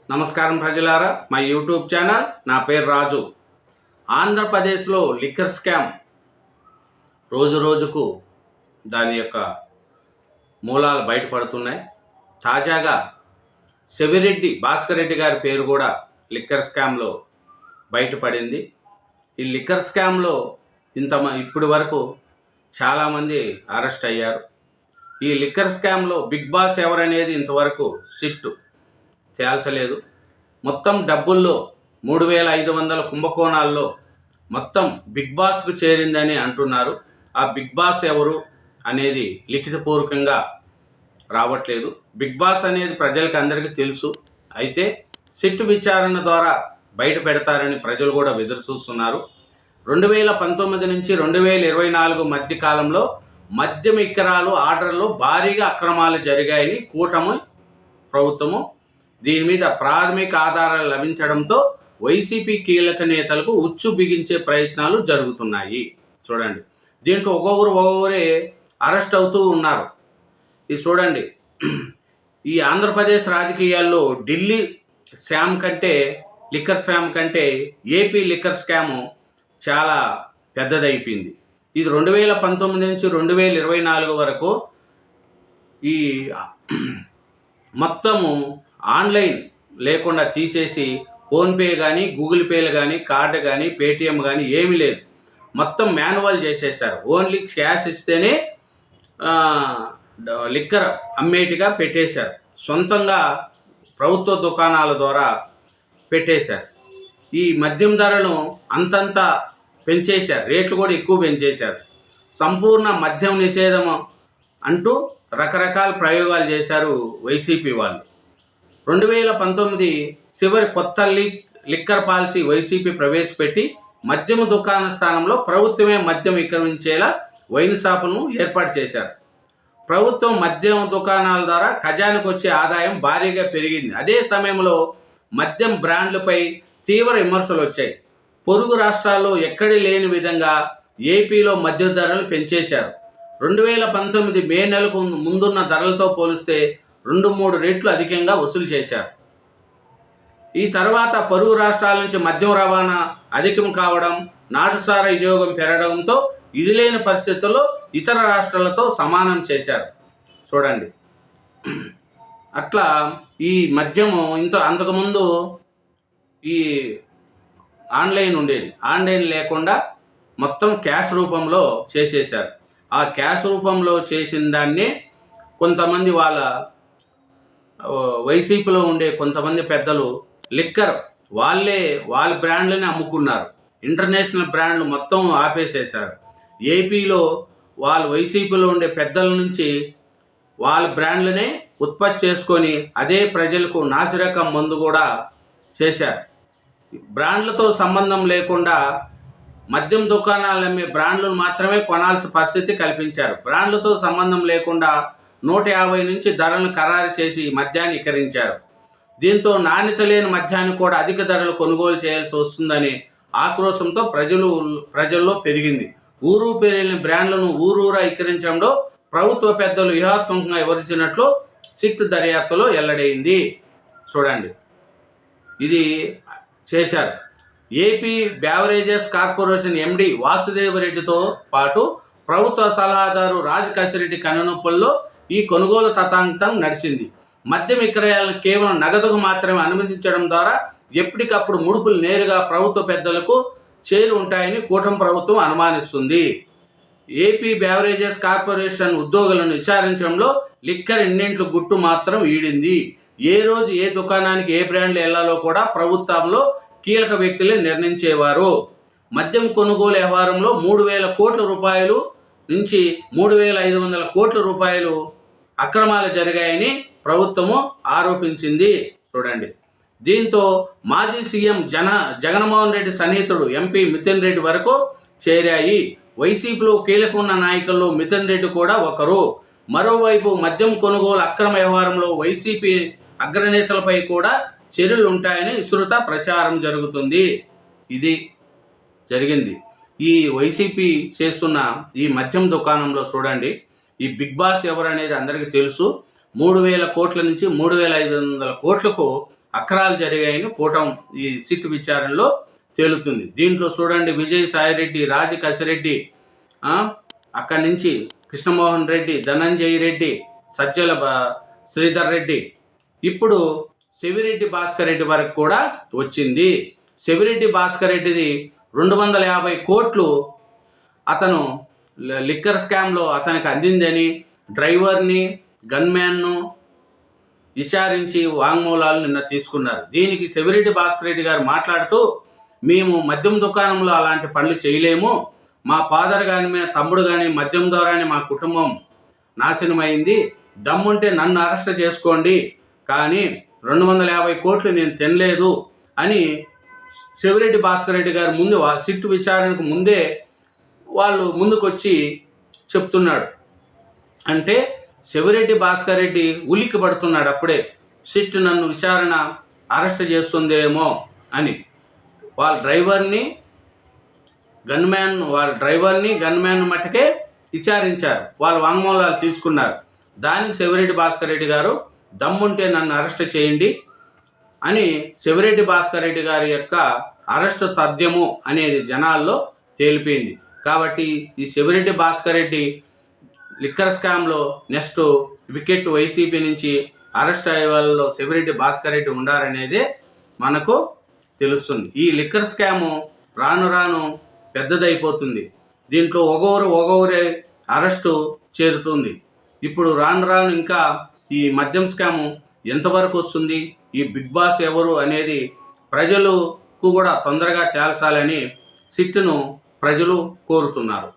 నమస్కారం ప్రజలారా, మా యూట్యూబ్ ఛానల్, నా పేరు రాజు. ఆంధ్రప్రదేశ్లో లిక్కర్ స్కామ్ రోజు రోజుకు దాని యొక్క మూలాలు బయటపడుతున్నాయి. తాజాగా సెవిరెడ్డి భాస్కర్ రెడ్డి గారి పేరు కూడా లిక్కర్ స్కామ్లో బయటపడింది. ఈ లిక్కర్ స్కామ్లో ఇప్పటి వరకు చాలామంది అరెస్ట్ అయ్యారు. ఈ లిక్కర్ స్కామ్లో బిగ్ బాస్ ఎవరనేది ఇంతవరకు సిట్ తేల్చలేదు. మొత్తం డబ్బుల్లో 3,500 కుంభకోణాల్లో మొత్తం బిగ్ బాస్కు చేరిందని అంటున్నారు. ఆ బిగ్ బాస్ ఎవరు అనేది లిఖితపూర్వకంగా రావట్లేదు. బిగ్ బాస్ అనేది ప్రజలకు అందరికీ తెలుసు. అయితే సిట్ విచారణ ద్వారా బయట పెడతారని ప్రజలు కూడా ఎదురు చూస్తున్నారు. 2019 నుంచి 2024 మధ్య కాలంలో మద్యం ఇక్కరాలు ఆర్డర్లు భారీగా అక్రమాలు జరిగాయని కూటమి ప్రభుత్వము దీని మీద ప్రాథమిక ఆధారాలు లభించడంతో వైసీపీ కీలక నేతలకు ఉచ్చు బిగించే ప్రయత్నాలు జరుగుతున్నాయి. చూడండి, దీంట్లో ఒక్కొక్కరే అరెస్ట్ అవుతూ ఉన్నారు. ఇది చూడండి, ఈ ఆంధ్రప్రదేశ్ రాజకీయాల్లో ఢిల్లీ స్కామ్ కంటే లిక్కర్ స్కామ్ కంటే ఏపీ లిక్కర్ స్కాము చాలా పెద్దదైపోయింది. ఇది 2019 నుంచి 2024 వరకు ఈ మొత్తము ఆన్లైన్ లేకుండా తీసేసి ఫోన్పే కానీ, గూగుల్ పేలు కానీ, కార్డు కానీ, పేటిఎం కానీ ఏమీ లేదు. మొత్తం మాన్యువల్ చేసేసారు. ఓన్లీ క్యాష్ ఇస్తేనే లిక్కర్ అమ్మేటిగా పెట్టేశారు. సొంతంగా ప్రభుత్వ దుకాణాల ద్వారా పెట్టేశారు. ఈ మద్యం ధరలను అంతంత పెంచేశారు. రేట్లు కూడా ఎక్కువ పెంచేశారు. సంపూర్ణ మద్యం నిషేధం అంటూ రకరకాల ప్రయోగాలు చేశారు వైసీపీ వాళ్ళు. 2019 చివరి కొత్త లిక్కర్ పాలసీ వైసీపీ ప్రవేశపెట్టి మద్యం దుకాణ స్థానంలో ప్రభుత్వమే మద్యం విక్రయించేలా వైన్ షాపులను ఏర్పాటు చేశారు. ప్రభుత్వం మద్యం దుకాణాల ద్వారా ఖజానాకు వచ్చే ఆదాయం భారీగా పెరిగింది. అదే సమయంలో మద్యం బ్రాండ్లపై తీవ్ర విమర్శలు వచ్చాయి. పొరుగు రాష్ట్రాల్లో ఎక్కడి లేని విధంగా ఏపీలో మద్యం ధరలు పెంచేశారు. 2019 మే నెలకు ముందున్న ధరలతో పోలిస్తే 2-3 రెట్లు అధికంగా వసూలు చేశారు. ఈ తర్వాత పొరుగు రాష్ట్రాల నుంచి మద్యం రవాణా అధికం కావడం, నాటుసారా వినియోగం పెరగడంతో ఇది లేని పరిస్థితుల్లో ఇతర రాష్ట్రాలతో సమానం చేశారు. చూడండి, అట్లా ఈ మద్యము అంతకుముందు ఈ ఆన్లైన్ ఉండేది. ఆన్లైన్ లేకుండా మొత్తం క్యాష్ రూపంలో చేసేశారు. ఆ క్యాష్ రూపంలో చేసిన దాన్ని కొంతమంది వైసీపీలో ఉండే కొంతమంది పెద్దలు లిక్కర్ వాళ్ళ బ్రాండ్లని అమ్ముకున్నారు. ఇంటర్నేషనల్ బ్రాండ్లు మొత్తం ఆపేసేశారు. ఏపీలో వైసీపీలో ఉండే పెద్దల నుంచి వాళ్ళ బ్రాండ్లనే ఉత్పత్తి చేసుకొని అదే ప్రజలకు నాసిరకం మందు కూడా చేశారు. బ్రాండ్లతో సంబంధం లేకుండా మద్యం దుకాణాలు అమ్మే బ్రాండ్లను మాత్రమే కొనాల్సిన పరిస్థితి కల్పించారు. బ్రాండ్లతో సంబంధం లేకుండా 150 నుంచి ధరలను ఖరారు చేసి మద్యాన్ని విక్రయించారు. దీంతో నాణ్యత లేని మద్యాన్ని కూడా అధిక ధరలు కొనుగోలు చేయాల్సి వస్తుందని ఆక్రోశంతో ప్రజల్లో పెరిగింది. ఊరు పేరిన బ్రాండ్లను ఊరూరా విక్రయించడంలో ప్రభుత్వ పెద్దలు వ్యూహాత్మకంగా వివరించినట్లు సిట్ దర్యాప్తులో వెల్లడైంది. చూడండి, ఇది చేశారు. ఏపీ బ్యావరేజెస్ కార్పొరేషన్ ఎండి వాసుదేవరెడ్డితో పాటు ప్రభుత్వ సలహాదారు రాజకశిరెడ్డి కనునొప్పుల్లో ఈ కొనుగోలు తతంగం నడిచింది. మద్యం విక్రయాలను కేవలం నగదుకు మాత్రమే అనుమతించడం ద్వారా ఎప్పటికప్పుడు ముడుపులు నేరుగా ప్రభుత్వ పెద్దలకు చేరి ఉంటాయని కూటమి ప్రభుత్వం అనుమానిస్తుంది. ఏపీ బ్యావరేజెస్ కార్పొరేషన్ ఉద్యోగులను విచారించడంలో లిక్కర్ ఎన్నింట్లు గుట్టు మాత్రం ఈడింది. ఏ రోజు ఏ దుకాణానికి ఏ బ్రాండ్లు వెళ్లాలో కూడా ప్రభుత్వంలో కీలక వ్యక్తులే నిర్ణయించేవారు. మద్యం కొనుగోలు వ్యవహారంలో 3,000 కోట్ల రూపాయలు నుంచి 3,500 కోట్ల రూపాయలు అక్రమాలు జరిగాయని ప్రభుత్వము ఆరోపించింది. చూడండి, దీంతో మాజీ సీఎం జగన్మోహన్ రెడ్డి సన్నిహితుడు ఎంపీ మిథున్ రెడ్డి వరకు చేరాయి. వైసీపీలో కీలకమైన నాయకుల్లో మిథున్ రెడ్డి కూడా ఒకరు. మరోవైపు మద్యం కొనుగోలు అక్రమ వ్యవహారంలో వైసీపీ అగ్రనేతలపై కూడా చర్యలు ఉంటాయని విస్తృత ప్రచారం జరుగుతుంది. ఇది జరిగింది. ఈ వైసీపీ చేస్తున్న ఈ మద్యం దుకాణంలో చూడండి, ఈ బిగ్ బాస్ ఎవరు అనేది అందరికీ తెలుసు. 3,000 కోట్ల నుంచి 3,500 కోట్లకు అక్రమాలు జరిగాయని ఈ సిట్ విచారణలో తేలుతుంది. దీంట్లో చూడండి, విజయసాయిరెడ్డి, రాజు కసిరెడ్డి, అక్కడి నుంచి కృష్ణమోహన్ రెడ్డి, ధనంజయ రెడ్డి, సజ్జల శ్రీధర్ రెడ్డి, ఇప్పుడు సెవిరెడ్డి భాస్కర్ రెడ్డి వరకు కూడా వచ్చింది. సెవిరెడ్డి భాస్కర్ రెడ్డిది 250 కోట్లు అతను లిక్కర్ స్కామ్లో అతనికి అందిందని డ్రైవర్ని, గన్మ్యాన్ను విచారించి వాంగ్మూలాలు నిన్న తీసుకున్నారు. దీనికి సెవిరెడ్డి భాస్కర్ రెడ్డి గారు మాట్లాడుతూ, మేము మద్యం దుకాణంలో అలాంటి పనులు చేయలేము, మా ఫాదర్ కానీ మా తమ్ముడు కానీ మద్యం ద్వారానే మా కుటుంబం నాశనమైంది, దమ్ముంటే నన్ను అరెస్ట్ చేసుకోండి, కానీ 250 కోట్లు నేను తినలేదు అని సెవిరెడ్డి భాస్కర్ రెడ్డి గారు ముందు సిట్ విచారణకు ముందే వాళ్ళు ముందుకొచ్చి చెప్తున్నాడు. అంటే సెవిరెడ్డి భాస్కర్ రెడ్డి ఉలిక్కి పడుతున్నాడు అప్పుడే, సిట్ నన్ను అరెస్ట్ చేస్తుందేమో అని. వాళ్ళ డ్రైవర్ని గన్మ్యాన్ మట్టుకే విచారించారు, వాళ్ళ వాంగ్మూలాలు తీసుకున్నారు. దానికి సెవిరెడ్డి భాస్కర్ రెడ్డి గారు దమ్ముంటే నన్ను అరెస్ట్ చేయండి అని సెవిరెడ్డి భాస్కర్ రెడ్డి గారి యొక్క అరెస్టు తథ్యము అనేది జనాల్లో తేలిపోయింది. కాబట్టి ఈ సెవిరెడ్డి భాస్కర్ రెడ్డి లిక్కర్ స్కామ్లో నెక్స్ట్ వికెట్ వైసీపీ నుంచి అరెస్ట్ అయ్యే వాళ్ళలో సెవిరెడ్డి భాస్కర్ రెడ్డి ఉండారనేదే మనకు తెలుస్తుంది. ఈ లిక్కర్ స్కాము రాను రాను పెద్దదైపోతుంది. దీంట్లో ఒక్కొక్కరే అరెస్టు చేరుతుంది. ఇప్పుడు రాను రాను ఇంకా ఈ మద్యం స్కాము ఎంతవరకు వస్తుంది, ఈ బిగ్ బాస్ ఎవరు అనేది ప్రజలకు కూడా తొందరగా తేల్చాలని సిట్ను ప్రజలు కోరుతున్నారు.